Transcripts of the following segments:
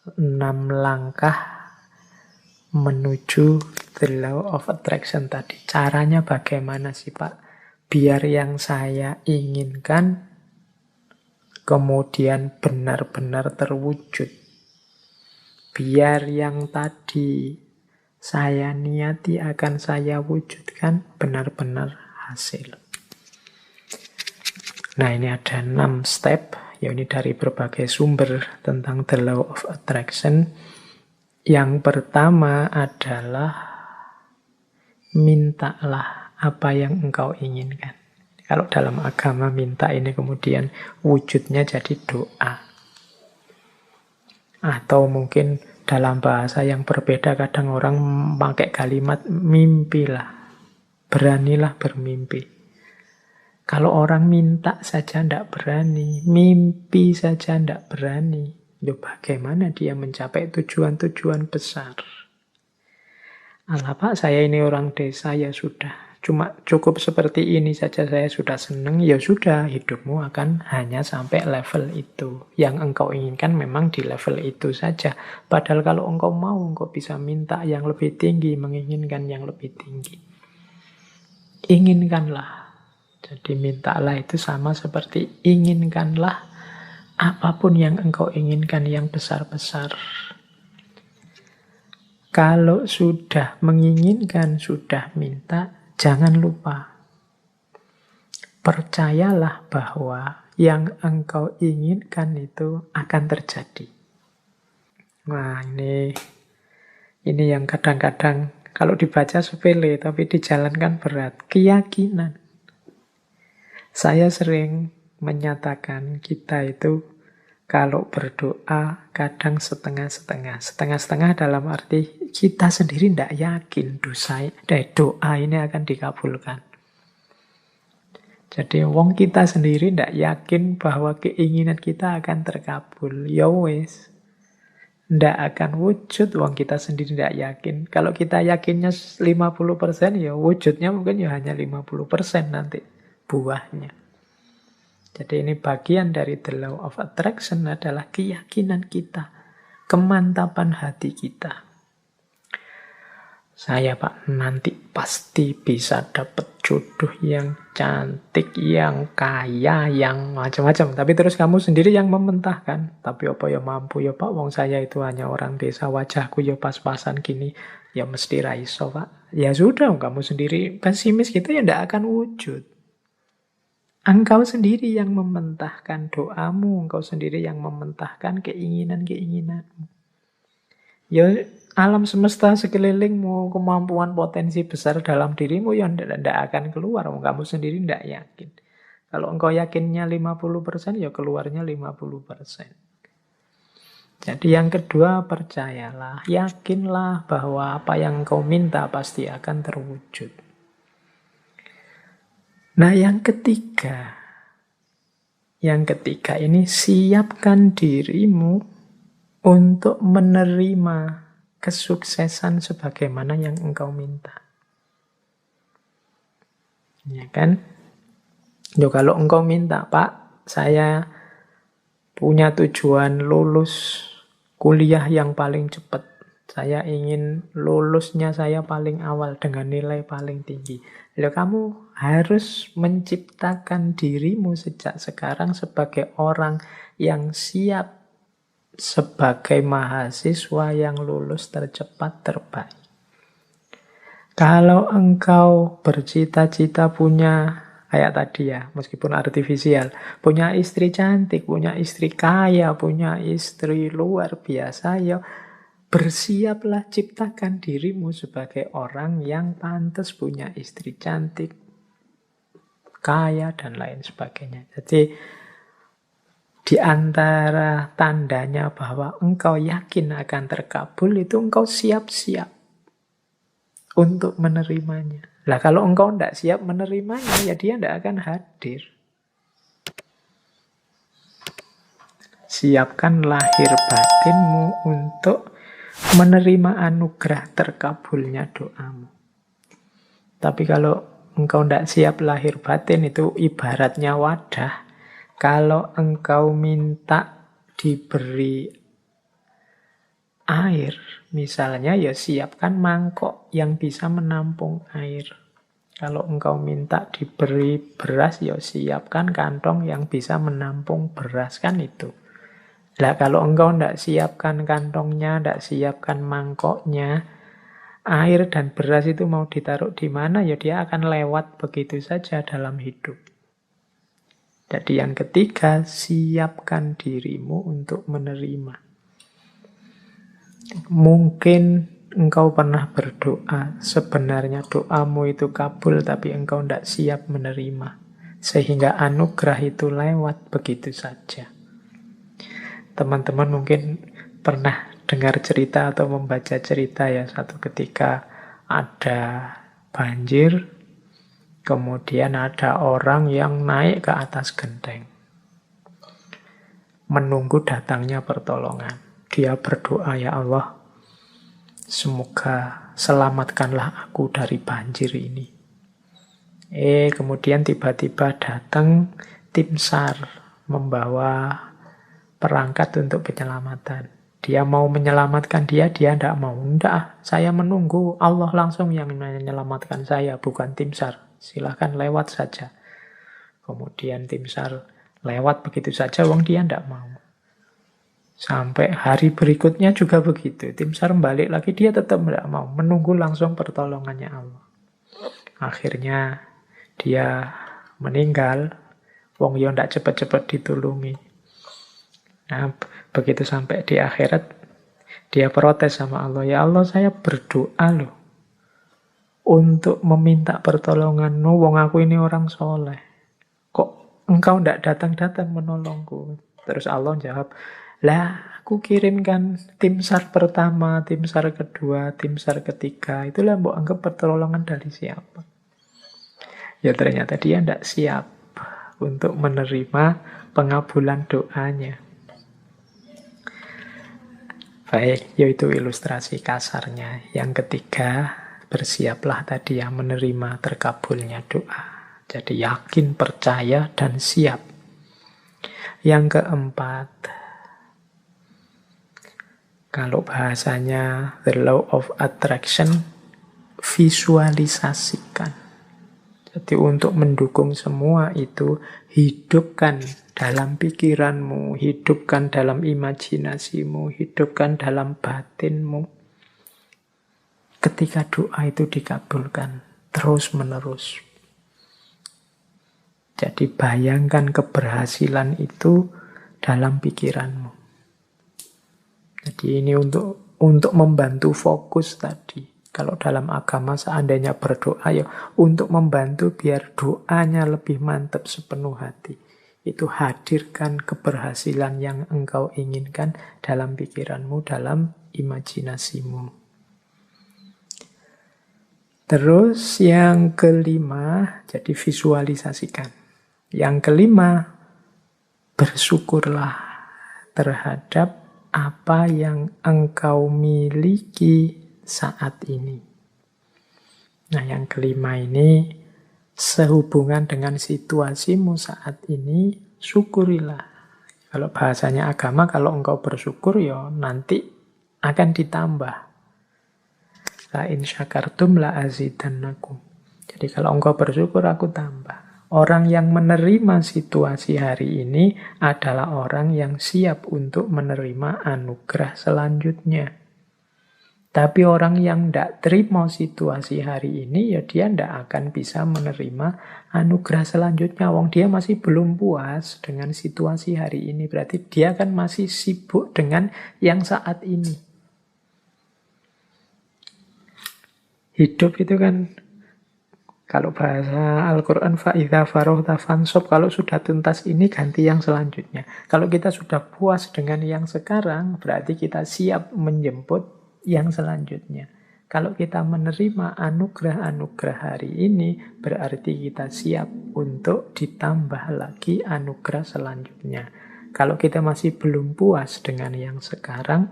6 langkah menuju the law of attraction tadi. Caranya bagaimana sih Pak? Biar yang saya inginkan kemudian benar-benar terwujud. Biar yang tadi saya niati akan saya wujudkan benar-benar hasil. Nah, ini ada 6 step, ya ini dari berbagai sumber tentang the law of attraction. Yang pertama adalah mintalah apa yang engkau inginkan. Kalau dalam agama minta ini kemudian wujudnya jadi doa. Atau mungkin dalam bahasa yang berbeda kadang orang pakai kalimat mimpilah. Beranilah bermimpi. Kalau orang minta saja tidak berani, mimpi saja tidak berani, ya bagaimana dia mencapai tujuan-tujuan besar? Alah Pak, saya ini orang desa, ya sudah. Cuma cukup seperti ini saja saya sudah senang, ya sudah, hidupmu akan hanya sampai level itu. Yang engkau inginkan memang di level itu saja. Padahal kalau engkau mau, engkau bisa minta yang lebih tinggi, menginginkan yang lebih tinggi. Inginkanlah. Jadi mintalah itu sama seperti inginkanlah apapun yang engkau inginkan yang besar-besar. Kalau sudah menginginkan, sudah minta, jangan lupa. Percayalah bahwa yang engkau inginkan itu akan terjadi. Nah, ini yang kadang-kadang kalau dibaca sepele tapi dijalankan berat. Keyakinan. Saya sering menyatakan kita itu kalau berdoa kadang setengah-setengah. Setengah-setengah dalam arti kita sendiri tidak yakin doa ini akan dikabulkan. Jadi wong kita sendiri tidak yakin bahwa keinginan kita akan terkabul. Ya wes, tidak akan wujud wong kita sendiri tidak yakin. Kalau kita yakinnya 50%, ya wujudnya mungkin ya hanya 50% nanti buahnya. Jadi ini bagian dari the law of attraction adalah keyakinan kita, kemantapan hati kita. Saya Pak nanti pasti bisa dapat jodoh yang cantik, yang kaya, yang macam-macam. Tapi terus kamu sendiri yang mementahkan. Tapi apa ya mampu ya Pak, wong saya itu hanya orang desa, wajahku ya pas-pasan gini. Ya mesti raiso Pak. Ya sudah, kamu sendiri pesimis gitu ya tidak akan wujud. Engkau sendiri yang mementahkan doamu, engkau sendiri yang mementahkan keinginan-keinginanmu. Ya alam semesta sekelilingmu, kemampuan potensi besar dalam dirimu yang tidak akan keluar. Kamu sendiri tidak yakin. Kalau engkau yakinnya 50%, ya keluarnya 50%. Jadi yang kedua, percayalah, yakinlah bahwa apa yang engkau minta pasti akan terwujud. Nah yang ketiga ini siapkan dirimu untuk menerima kesuksesan sebagaimana yang engkau minta. Ya kan? Yo, kalau engkau minta, Pak, saya punya tujuan lulus kuliah yang paling cepat. Saya ingin lulusnya saya paling awal dengan nilai paling tinggi. Lalu kamu harus menciptakan dirimu sejak sekarang sebagai orang yang siap sebagai mahasiswa yang lulus tercepat terbaik. Kalau engkau bercita-cita punya, kayak tadi ya, meskipun artifisial, punya istri cantik, punya istri kaya, punya istri luar biasa, ya bersiaplah ciptakan dirimu sebagai orang yang pantas punya istri cantik, kaya, dan lain sebagainya. Jadi, di antara tandanya bahwa engkau yakin akan terkabul, itu engkau siap-siap untuk menerimanya. Lah kalau engkau tidak siap menerimanya, ya dia tidak akan hadir. Siapkan lahir batinmu untuk menerima anugerah terkabulnya doamu. Tapi kalau engkau tidak siap lahir batin, itu ibaratnya wadah. Kalau engkau minta diberi air, misalnya ya siapkan mangkok yang bisa menampung air. Kalau engkau minta diberi beras, ya siapkan kantong yang bisa menampung beras, kan itu. Lah kalau engkau tidak siapkan kantongnya, tidak siapkan mangkoknya, air dan beras itu mau ditaruh di mana, ya dia akan lewat begitu saja dalam hidup. Jadi yang ketiga, siapkan dirimu untuk menerima. Mungkin engkau pernah berdoa, sebenarnya doamu itu kabul, tapi engkau tidak siap menerima. Sehingga anugerah itu lewat begitu saja. Teman-teman mungkin pernah dengar cerita atau membaca cerita ya, satu ketika ada banjir, kemudian ada orang yang naik ke atas genteng, menunggu datangnya pertolongan. Dia berdoa, ya Allah, semoga selamatkanlah aku dari banjir ini. Kemudian tiba-tiba datang tim SAR membawa perangkat untuk penyelamatan. Dia mau menyelamatkan dia tidak mau. Tidak, saya menunggu Allah langsung yang menyelamatkan saya, bukan tim SAR. Silahkan lewat saja. Kemudian tim SAR lewat begitu saja, wong dia tidak mau. Sampai hari berikutnya juga begitu. Tim SAR balik lagi, dia tetap tidak mau. Menunggu langsung pertolongannya Allah. Akhirnya dia meninggal. Wong yo tidak cepat-cepat ditulungi. Nah, begitu sampai di akhirat, dia protes sama Allah. Ya Allah, saya berdoa loh untuk meminta pertolongan-Mu. Wong aku ini orang soleh. Kok engkau tidak datang-datang menolongku? Terus Allah jawab, lah aku kirimkan tim SAR pertama, tim SAR kedua, tim SAR ketiga. Itulah mbok anggap pertolongan dari siapa? Ya ternyata dia tidak siap untuk menerima pengabulan doanya. Baik, yaitu ilustrasi kasarnya. Yang ketiga, bersiaplah tadi ya menerima terkabulnya doa. Jadi yakin, percaya, dan siap. Yang keempat, kalau bahasanya the law of attraction, visualisasikan. Jadi untuk mendukung semua itu, hidupkan dalam pikiranmu, hidupkan dalam imajinasimu, hidupkan dalam batinmu. Ketika doa itu dikabulkan, terus menerus. Jadi bayangkan keberhasilan itu dalam pikiranmu. Jadi ini untuk membantu fokus tadi. Kalau dalam agama seandainya berdoa ya untuk membantu biar doanya lebih mantap sepenuh hati. Itu hadirkan keberhasilan yang engkau inginkan dalam pikiranmu, dalam imajinasimu. Terus yang kelima, jadi visualisasikan. Yang kelima, bersyukurlah terhadap apa yang engkau miliki saat ini. Nah, yang kelima ini sehubungan dengan situasimu saat ini, syukurilah. Kalau bahasanya agama, kalau engkau bersyukur ya nanti akan ditambah. La in syakartum la azidannakum. Jadi kalau engkau bersyukur, aku tambah. Orang yang menerima situasi hari ini adalah orang yang siap untuk menerima anugerah selanjutnya. Tapi orang yang tidak terima situasi hari ini, ya dia tidak akan bisa menerima anugerah selanjutnya. Wong dia masih belum puas dengan situasi hari ini. Berarti dia kan masih sibuk dengan yang saat ini. Hidup itu kan, kalau bahasa Al-Quran, fa'idha farohta fansob, kalau sudah tuntas ini ganti yang selanjutnya. Kalau kita sudah puas dengan yang sekarang, berarti kita siap menjemput yang selanjutnya. Kalau kita menerima anugerah-anugerah hari ini, berarti kita siap untuk ditambah lagi anugerah selanjutnya. Kalau kita masih belum puas dengan yang sekarang,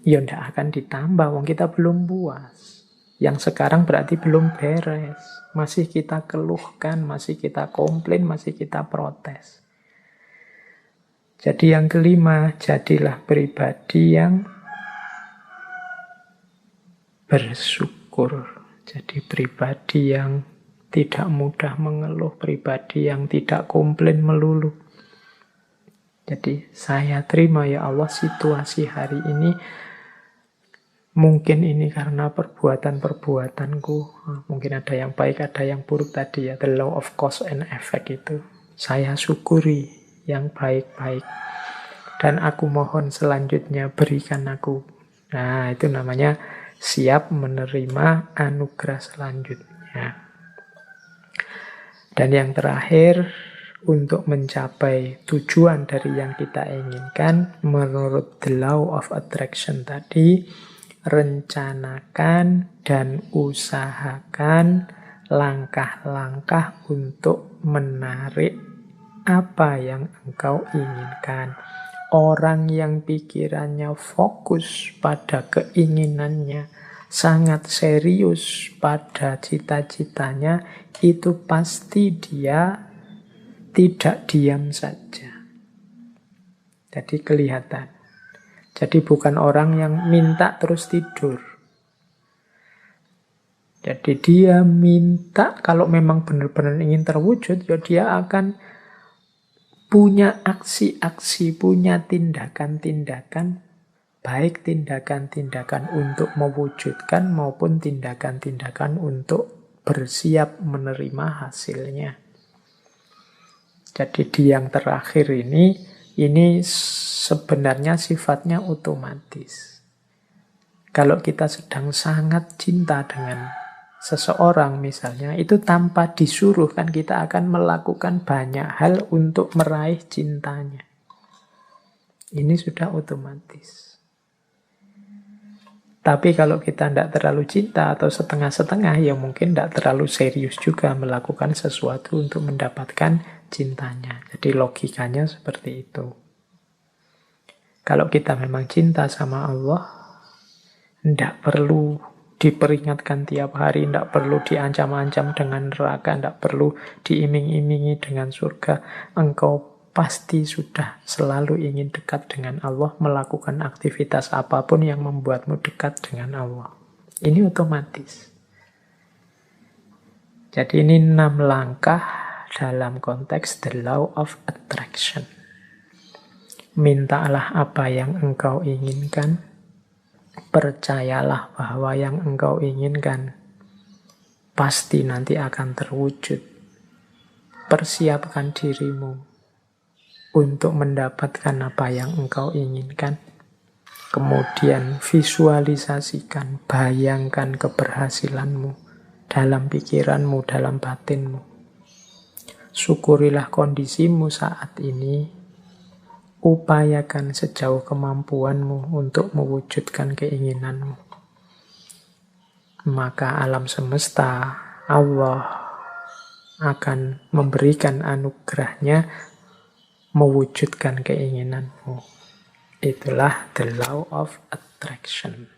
ya tidak akan ditambah, wong kita belum puas. Yang sekarang berarti belum beres. Masih kita keluhkan, masih kita komplain, masih kita protes. Jadi yang kelima, jadilah pribadi yang bersyukur. Jadi pribadi yang tidak mudah mengeluh, pribadi yang tidak komplain melulu. Jadi saya terima ya Allah situasi hari ini. Mungkin ini karena perbuatan-perbuatanku. Mungkin ada yang baik, ada yang buruk tadi ya. The law of cause and effect itu. Saya syukuri yang baik-baik. Dan aku mohon selanjutnya berikan aku. Nah, itu namanya siap menerima anugerah selanjutnya. Dan yang terakhir, untuk mencapai tujuan dari yang kita inginkan, menurut the law of attraction tadi, rencanakan dan usahakan langkah-langkah untuk menarik apa yang engkau inginkan. Orang yang pikirannya fokus pada keinginannya, sangat serius pada cita-citanya, itu pasti dia tidak diam saja. Jadi kelihatan. Jadi bukan orang yang minta terus tidur. Jadi dia minta, kalau memang benar-benar ingin terwujud, ya dia akan punya aksi-aksi, punya tindakan-tindakan, baik tindakan-tindakan untuk mewujudkan maupun tindakan-tindakan untuk bersiap menerima hasilnya. Jadi di yang terakhir ini sebenarnya sifatnya otomatis. Kalau kita sedang sangat cinta dengan seseorang misalnya, itu tanpa disuruh kan kita akan melakukan banyak hal untuk meraih cintanya. Ini sudah otomatis. Tapi kalau kita tidak terlalu cinta atau setengah-setengah, ya mungkin tidak terlalu serius juga melakukan sesuatu untuk mendapatkan cintanya. Jadi logikanya seperti itu. Kalau kita memang cinta sama Allah, tidak perlu diperingatkan tiap hari, tidak perlu diancam-ancam dengan neraka, tidak perlu diiming-imingi dengan surga. Engkau pasti sudah selalu ingin dekat dengan Allah, melakukan aktivitas apapun yang membuatmu dekat dengan Allah. Ini otomatis. Jadi ini 6 langkah dalam konteks the law of attraction. Mintalah apa yang engkau inginkan, percayalah bahwa yang engkau inginkan pasti nanti akan terwujud. Persiapkan dirimu untuk mendapatkan apa yang engkau inginkan. Kemudian visualisasikan, bayangkan keberhasilanmu dalam pikiranmu, dalam batinmu. Syukurilah kondisimu saat ini. Upayakan sejauh kemampuanmu untuk mewujudkan keinginanmu. Maka alam semesta, Allah akan memberikan anugerahnya mewujudkan keinginanmu. Itulah the law of attraction.